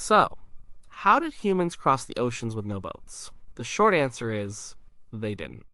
So, how did humans cross the oceans with no boats? The short answer is they didn't.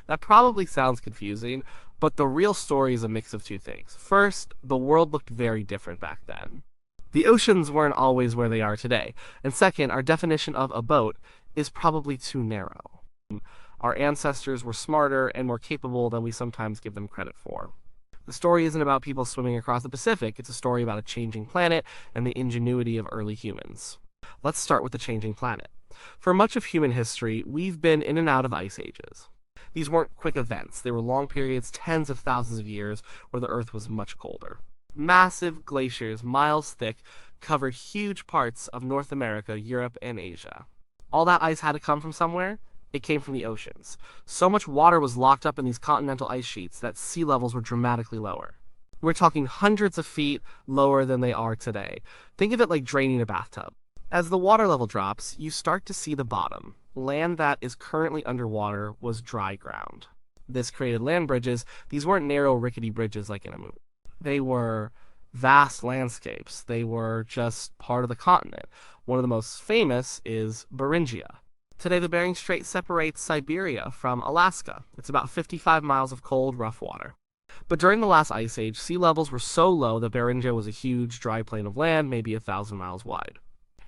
That probably sounds confusing, but the real story is a mix of two things. First, the world looked very different back then. The oceans weren't always where they are today. And second, our definition of a boat is probably too narrow. Our ancestors were smarter and more capable than we sometimes give them credit for. The story isn't about people swimming across the Pacific, it's a story about a changing planet and the ingenuity of early humans. Let's start with the changing planet. For much of human history, we've been in and out of ice ages. These weren't quick events, they were long periods, tens of thousands of years, where the Earth was much colder. Massive glaciers, miles thick, covered huge parts of North America, Europe, and Asia. All that ice had to come from somewhere. It came from the oceans. So much water was locked up in these continental ice sheets that sea levels were dramatically lower. We're talking hundreds of feet lower than they are today. Think of it like draining a bathtub. As the water level drops, you start to see the bottom. Land that is currently underwater was dry ground. This created land bridges. These weren't narrow, rickety bridges like in a movie. They were vast landscapes. They were just part of the continent. One of the most famous is Beringia. Today, the Bering Strait separates Siberia from Alaska. It's about 55 miles of cold, rough water. But during the last ice age, sea levels were so low that Beringia was a huge, dry plain of land, maybe 1,000 miles wide.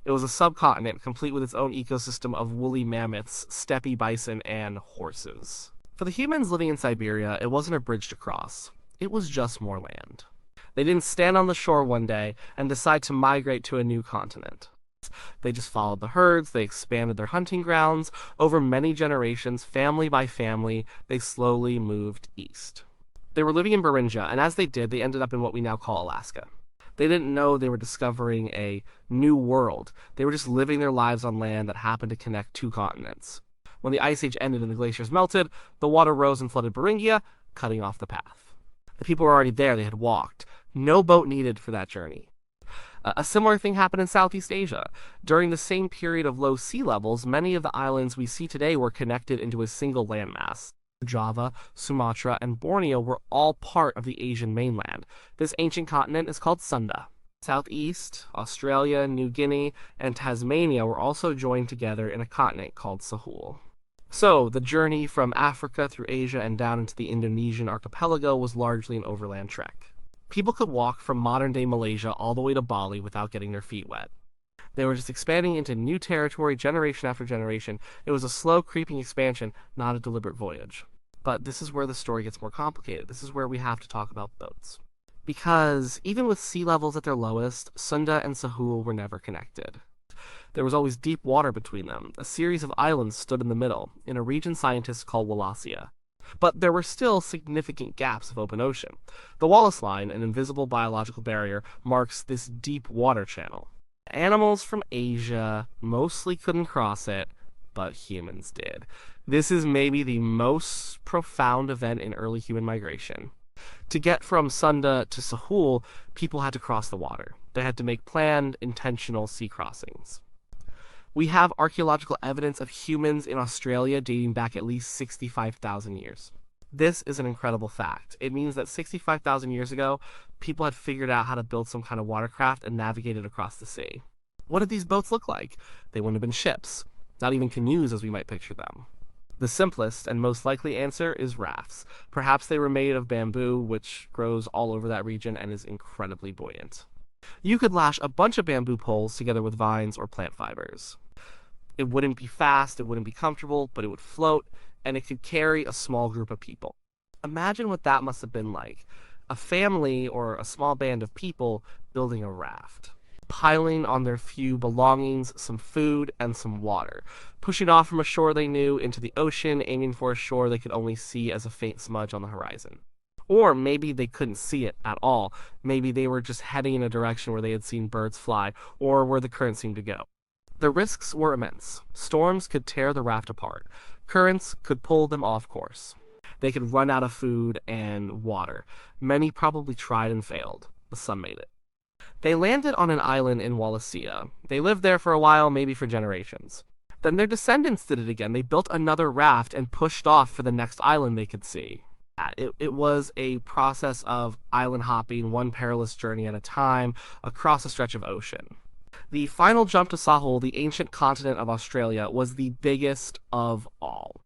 It was a subcontinent, complete with its own ecosystem of woolly mammoths, steppe bison, and horses. For the humans living in Siberia, it wasn't a bridge to cross. It was just more land. They didn't stand on the shore one day and decide to migrate to a new continent. They just followed the herds, they expanded their hunting grounds. Over many generations, family by family, they slowly moved east. They were living in Beringia, and as they did, they ended up in what we now call Alaska. They didn't know they were discovering a new world. They were just living their lives on land that happened to connect two continents. When the ice age ended and the glaciers melted, the water rose and flooded Beringia, cutting off the path. The people were already there, they had walked. No boat needed for that journey. A similar thing happened in Southeast Asia. During the same period of low sea levels, many of the islands we see today were connected into a single landmass. Java, Sumatra, and Borneo were all part of the Asian mainland. This ancient continent is called Sunda. Southeast, Australia, New Guinea, and Tasmania were also joined together in a continent called Sahul. So, the journey from Africa through Asia and down into the Indonesian archipelago was largely an overland trek. People could walk from modern-day Malaysia all the way to Bali without getting their feet wet. They were just expanding into new territory generation after generation. It was a slow, creeping expansion, not a deliberate voyage. But this is where the story gets more complicated. This is where we have to talk about boats. Because even with sea levels at their lowest, Sunda and Sahul were never connected. There was always deep water between them. A series of islands stood in the middle, in a region scientists call Wallacea. But there were still significant gaps of open ocean. The Wallace Line, an invisible biological barrier, marks this deep water channel. Animals from Asia mostly couldn't cross it, but humans did. This is maybe the most profound event in early human migration. To get from Sunda to Sahul, people had to cross the water. They had to make planned, intentional sea crossings. We have archaeological evidence of humans in Australia dating back at least 65,000 years. This is an incredible fact. It means that 65,000 years ago, people had figured out how to build some kind of watercraft and navigate it across the sea. What did these boats look like? They wouldn't have been ships, not even canoes as we might picture them. The simplest and most likely answer is rafts. Perhaps they were made of bamboo, which grows all over that region and is incredibly buoyant. You could lash a bunch of bamboo poles together with vines or plant fibers. It wouldn't be fast, it wouldn't be comfortable, but it would float, and it could carry a small group of people. Imagine what that must have been like. A family or a small band of people building a raft, piling on their few belongings, some food, and some water, pushing off from a shore they knew into the ocean, aiming for a shore they could only see as a faint smudge on the horizon. Or maybe they couldn't see it at all. Maybe they were just heading in a direction where they had seen birds fly, or where the current seemed to go. The risks were immense. Storms could tear the raft apart. Currents could pull them off course. They could run out of food and water. Many probably tried and failed, but some made it. They landed on an island in Wallacea. They lived there for a while, maybe for generations. Then their descendants did it again. They built another raft and pushed off for the next island they could see. It was a process of island hopping, one perilous journey at a time, across a stretch of ocean. The final jump to Sahul, the ancient continent of Australia, was the biggest of all.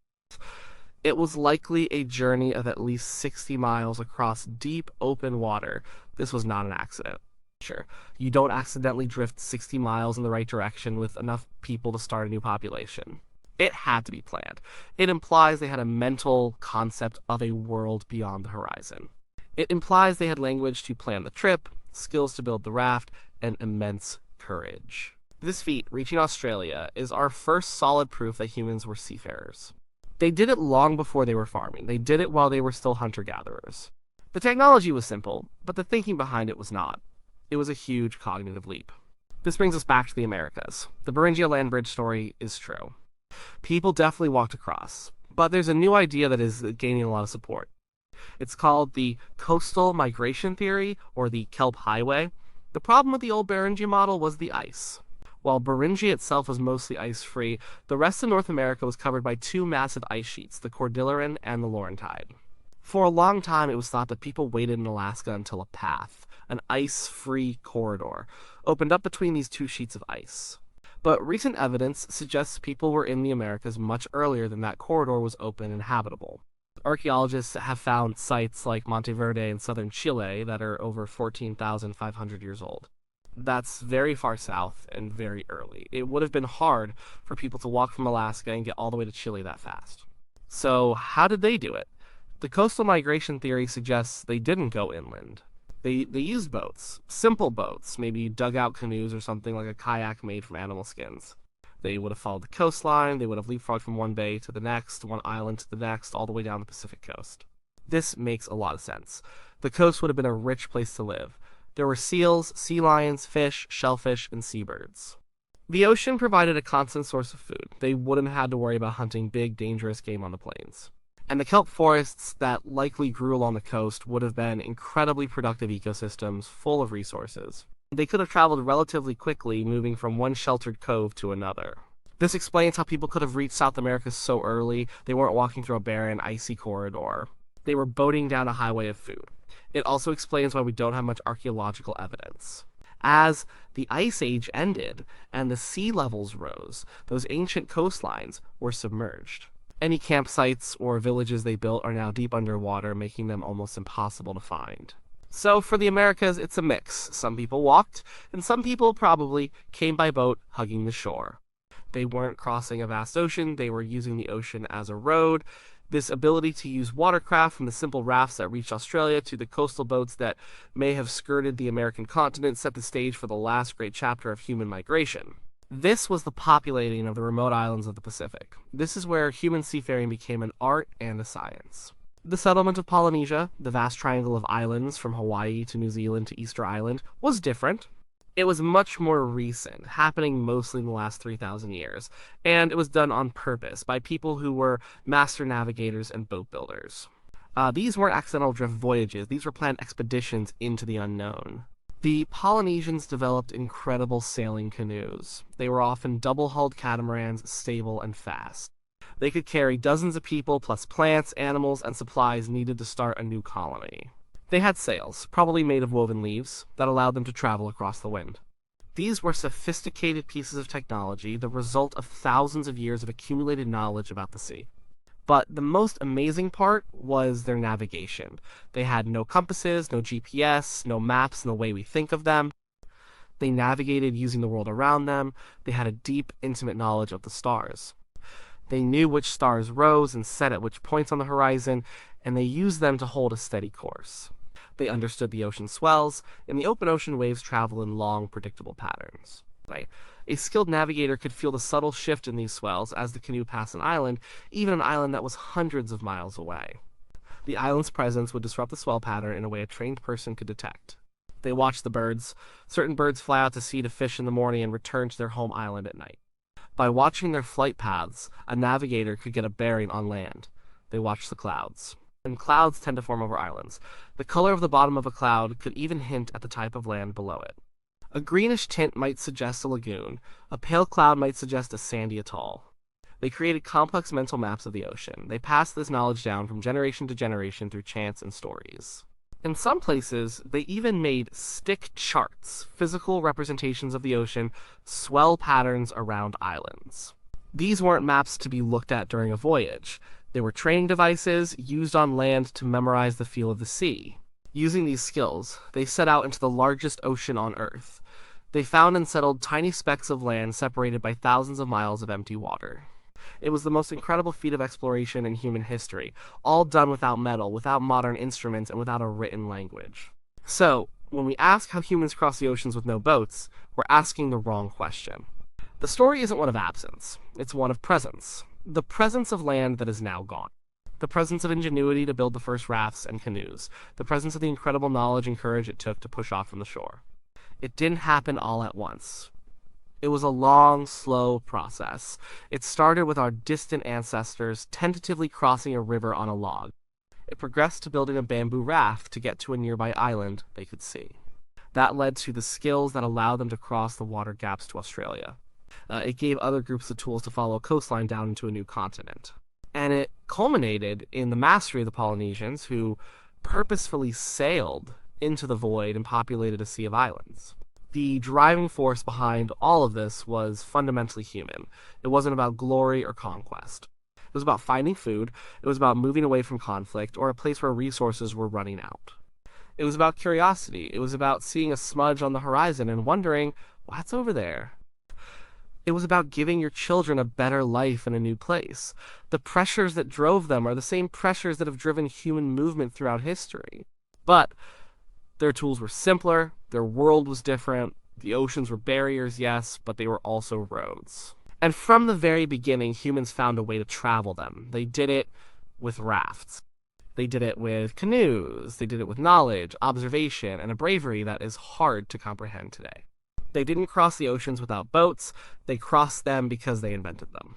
It was likely a journey of at least 60 miles across deep, open water. This was not an accident. Sure, you don't accidentally drift 60 miles in the right direction with enough people to start a new population. It had to be planned. It implies they had a mental concept of a world beyond the horizon. It implies they had language to plan the trip, skills to build the raft, and immense courage. This feat, reaching Australia, is our first solid proof that humans were seafarers. They did it long before they were farming. They did it while they were still hunter-gatherers. The technology was simple, but the thinking behind it was not. It was a huge cognitive leap. This brings us back to the Americas. The Beringia land bridge story is true. People definitely walked across, but there's a new idea that is gaining a lot of support. It's called the coastal migration theory, or the kelp highway. The problem with the old Beringia model was the ice. While Beringia itself was mostly ice-free, the rest of North America was covered by two massive ice sheets, the Cordilleran and the Laurentide. For a long time, it was thought that people waited in Alaska until a path, an ice-free corridor, opened up between these two sheets of ice. But recent evidence suggests people were in the Americas much earlier than that corridor was open and habitable. Archaeologists have found sites like Monteverde in southern Chile that are over 14,500 years old. That's very far south and very early. It would have been hard for people to walk from Alaska and get all the way to Chile that fast. So, how did they do it? The coastal migration theory suggests they didn't go inland. They used boats, simple boats, maybe dugout canoes or something like a kayak made from animal skins. They would have followed the coastline, they would have leapfrogged from one bay to the next, one island to the next, all the way down the Pacific coast. This makes a lot of sense. The coast would have been a rich place to live. There were seals, sea lions, fish, shellfish, and seabirds. The ocean provided a constant source of food. They wouldn't have had to worry about hunting big, dangerous game on the plains. And the kelp forests that likely grew along the coast would have been incredibly productive ecosystems full of resources. They could have traveled relatively quickly, moving from one sheltered cove to another. This explains how people could have reached South America so early. They weren't walking through a barren, icy corridor. They were boating down a highway of food. It also explains why we don't have much archaeological evidence. As the Ice Age ended and the sea levels rose, those ancient coastlines were submerged. Any campsites or villages they built are now deep underwater, making them almost impossible to find. So for the Americas, it's a mix. Some people walked, and some people probably came by boat, hugging the shore. They weren't crossing a vast ocean, they were using the ocean as a road. This ability to use watercraft, from the simple rafts that reached Australia to the coastal boats that may have skirted the American continent, set the stage for the last great chapter of human migration. This was the populating of the remote islands of the Pacific. This is where human seafaring became an art and a science. The settlement of Polynesia, the vast triangle of islands from Hawaii to New Zealand to Easter Island, was different. It was much more recent, happening mostly in the last 3,000 years, and it was done on purpose by people who were master navigators and boat builders. These weren't accidental drift voyages, these were planned expeditions into the unknown. The Polynesians developed incredible sailing canoes. They were often double-hulled catamarans, stable and fast. They could carry dozens of people, plus plants, animals, and supplies needed to start a new colony. They had sails, probably made of woven leaves, that allowed them to travel across the wind. These were sophisticated pieces of technology, the result of thousands of years of accumulated knowledge about the sea. But the most amazing part was their navigation. They had no compasses, no GPS, no maps in the way we think of them. They navigated using the world around them. They had a deep, intimate knowledge of the stars. They knew which stars rose and set at which points on the horizon, and they used them to hold a steady course. They understood the ocean swells. In the open ocean, waves travel in long, predictable patterns. A skilled navigator could feel the subtle shift in these swells as the canoe passed an island, even an island that was hundreds of miles away. The island's presence would disrupt the swell pattern in a way a trained person could detect. They watched the birds. Certain birds fly out to sea to fish in the morning and return to their home island at night. By watching their flight paths, a navigator could get a bearing on land. They watched the clouds. And clouds tend to form over islands. The color of the bottom of a cloud could even hint at the type of land below it. A greenish tint might suggest a lagoon. A pale cloud might suggest a sandy atoll. They created complex mental maps of the ocean. They passed this knowledge down from generation to generation through chants and stories. In some places, they even made stick charts, physical representations of the ocean, swell patterns around islands. These weren't maps to be looked at during a voyage. They were training devices used on land to memorize the feel of the sea. Using these skills, they set out into the largest ocean on Earth. They found and settled tiny specks of land separated by thousands of miles of empty water. It was the most incredible feat of exploration in human history, all done without metal, without modern instruments, and without a written language. So, when we ask how humans cross the oceans with no boats, we're asking the wrong question. The story isn't one of absence, it's one of presence. The presence of land that is now gone. The presence of ingenuity to build the first rafts and canoes. The presence of the incredible knowledge and courage it took to push off from the shore. It didn't happen all at once. It was a long, slow process. It started with our distant ancestors tentatively crossing a river on a log. It progressed to building a bamboo raft to get to a nearby island they could see. That led to the skills that allowed them to cross the water gaps to Australia. It gave other groups the tools to follow a coastline down into a new continent. And it culminated in the mastery of the Polynesians, who purposefully sailed into the void and populated a sea of islands. The driving force behind all of this was fundamentally human. It wasn't about glory or conquest. It was about finding food, it was about moving away from conflict, or a place where resources were running out. It was about curiosity. It was about seeing a smudge on the horizon and wondering, what's over there? It was about giving your children a better life in a new place. The pressures that drove them are the same pressures that have driven human movement throughout history. But their tools were simpler, their world was different, the oceans were barriers, yes, but they were also roads. And from the very beginning, humans found a way to travel them. They did it with rafts. They did it with canoes. They did it with knowledge, observation, and a bravery that is hard to comprehend today. They didn't cross the oceans without boats. They crossed them because they invented them.